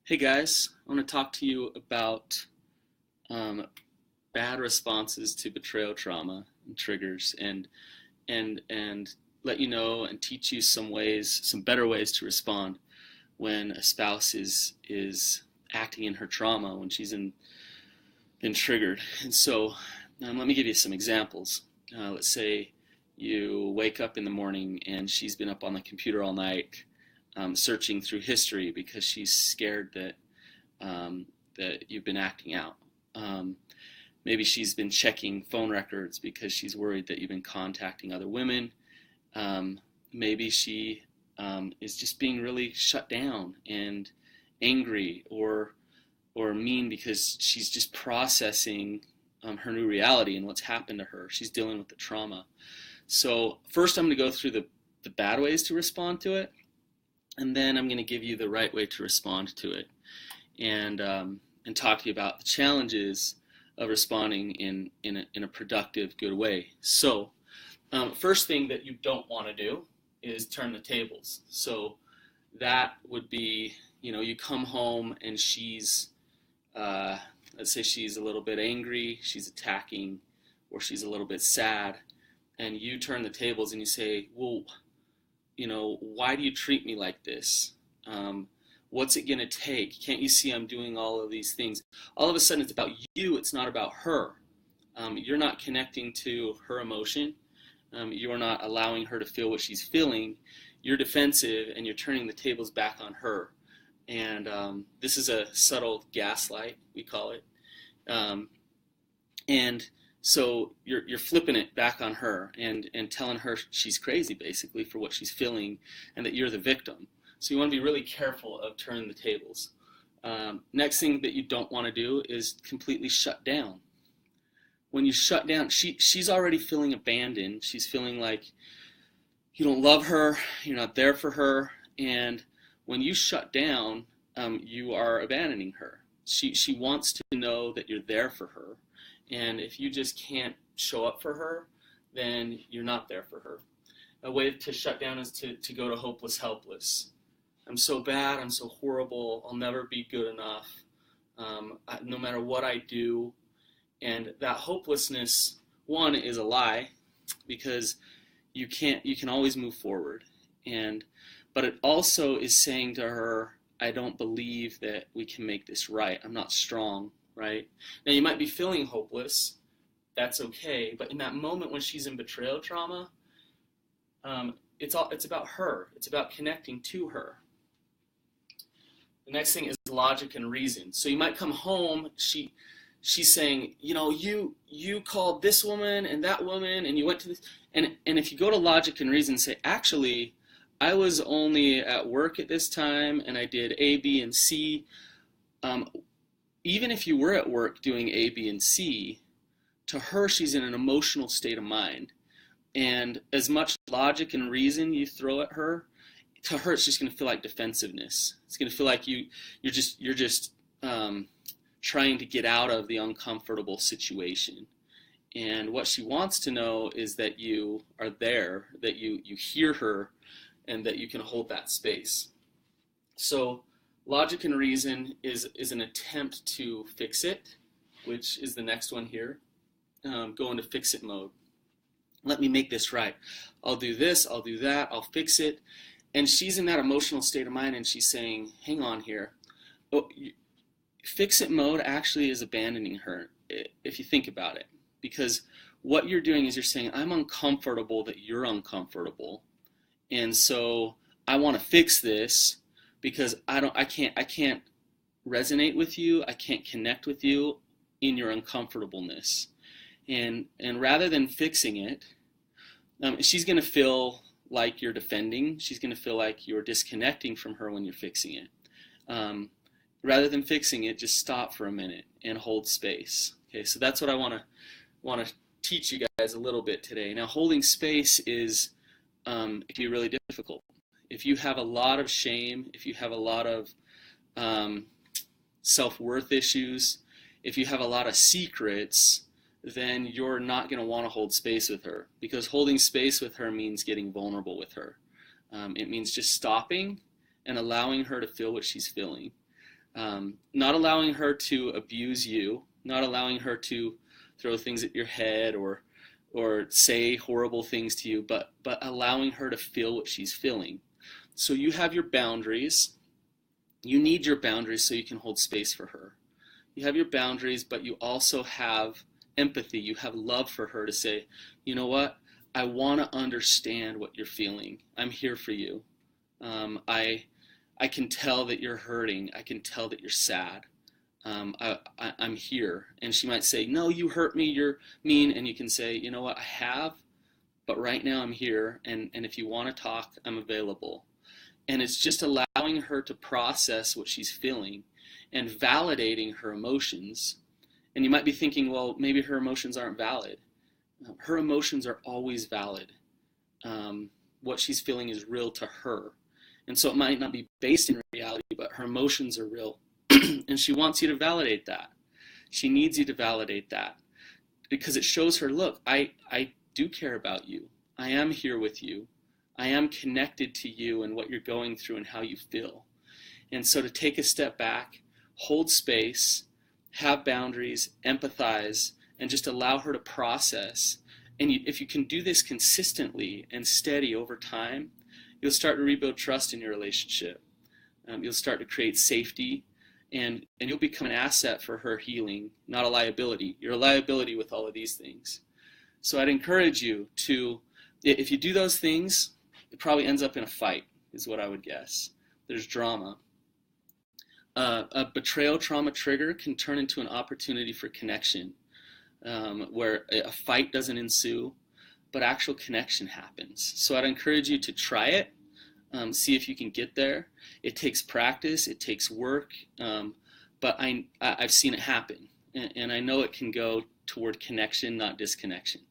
Hey guys, I want to talk to you about um, bad responses to betrayal trauma and triggers, and let you know and teach you some ways, some better ways to respond when a spouse is acting in her trauma when she's been triggered. And so, let me give you some examples. Let's say you wake up in the morning and she's been up on the computer all night, searching through history because she's scared um, that you've been acting out. Um, Maybe she's been checking phone records because she's worried that you've been contacting other women. Maybe she is just being really shut down and angry or mean because she's just processing her new reality and what's happened to her. She's dealing with the trauma. So first I'm going to go through the bad ways to respond to it, and then I'm going to give you the right way to respond to it, and talk to you about the challenges of responding in a productive, good way. So first thing that you don't want to do is turn the tables. So that would be, you come home and she's, let's say she's a little bit angry, she's attacking, or she's a little bit sad, and you turn the tables and you say, well, why do you treat me like this? What's it going to take? Can't you see I'm doing all of these things? All of a sudden it's about you, it's not about her. You're not connecting to her emotion. You're not allowing her to feel what she's feeling. You're defensive and you're turning the tables back on her. And this is a subtle gaslight, we call it. And so you're flipping it back on her and telling her she's crazy, basically, for what she's feeling, and that you're the victim. So you want to be really careful of turning the tables. Next thing that you don't want to do is completely shut down. When you shut down, she's already feeling abandoned. She's feeling like you don't love her, you're not there for her, and when you shut down, you are abandoning her. She wants to know that you're there for her, and if you just can't show up for her, then you're not there for her. A way to shut down is to go to hopeless, helpless. I'm so bad, I'm so horrible, I'll never be good enough, no matter what I do. And that hopelessness, one, is a lie, because you can always move forward. But it also is saying to her, I don't believe that we can make this right. I'm not strong, right? Now you might be feeling hopeless, that's okay, but in that moment when she's in betrayal trauma, it's about her. It's about connecting to her. The next thing is logic and reason. So you might come home, she's saying, you called this woman and that woman, and you went to this, and if you go to logic and reason, say, actually, I was only at work at this time, and I did A, B, and C. Even if you were at work doing A, B, and C, to her, she's in an emotional state of mind. And as much logic and reason you throw at her, to her, it's just going to feel like defensiveness. It's going to feel like you're just trying to get out of the uncomfortable situation. And what she wants to know is that you are there, that you hear her, and that you can hold that space. So logic and reason is an attempt to fix it, which is the next one here. Go into fix it mode. Let me make this right. I'll do this, I'll do that, I'll fix it. And she's in that emotional state of mind, and she's saying, hang on here. Oh, fix it mode actually is abandoning her, if you think about it. Because what you're doing is you're saying, I'm uncomfortable that you're uncomfortable. And so I want to fix this because I can't resonate with you, I can't connect with you in your uncomfortableness. And rather than fixing it, she's going to feel like you're defending. She's going to feel like you're disconnecting from her when you're fixing it. Rather than fixing it, just stop for a minute and hold space. Okay, so that's what I want to teach you guys a little bit today. Now, holding space it can be really difficult. If you have a lot of shame, if you have a lot of self-worth issues, if you have a lot of secrets, then you're not going to want to hold space with her, because holding space with her means getting vulnerable with her. It means just stopping and allowing her to feel what she's feeling. Not allowing her to abuse you, not allowing her to throw things at your head or say horrible things to you, but allowing her to feel what she's feeling. So you have your boundaries. You need your boundaries so you can hold space for her. You have your boundaries, but you also have empathy. You have love for her to say, you know what? I want to understand what you're feeling. I'm here for you. I can tell that you're hurting. I can tell that you're sad. I'm here. And she might say, no, you hurt me. You're mean. And you can say, you know what? I have, but right now I'm here. And if you want to talk, I'm available. And it's just allowing her to process what she's feeling and validating her emotions. And you might be thinking, well, maybe her emotions aren't valid. Her emotions are always valid. What she's feeling is real to her. And so it might not be based in reality, but her emotions are real. And she wants you to validate that. She needs you to validate that because it shows her, look, I do care about you. I am here with you. I am connected to you and what you're going through and how you feel. And so to take a step back, hold space, have boundaries, empathize, and just allow her to process. And if you can do this consistently and steady over time, you'll start to rebuild trust in your relationship. You'll start to create safety, and you'll become an asset for her healing, not a liability. You're a liability with all of these things. So I'd encourage you to, if you do those things, it probably ends up in a fight, is what I would guess. There's drama. A betrayal trauma trigger can turn into an opportunity for connection, where a fight doesn't ensue, but actual connection happens. So I'd encourage you to try it, see if you can get there. It takes practice, it takes work, but I've seen it happen, and I know it can go toward connection, not disconnection.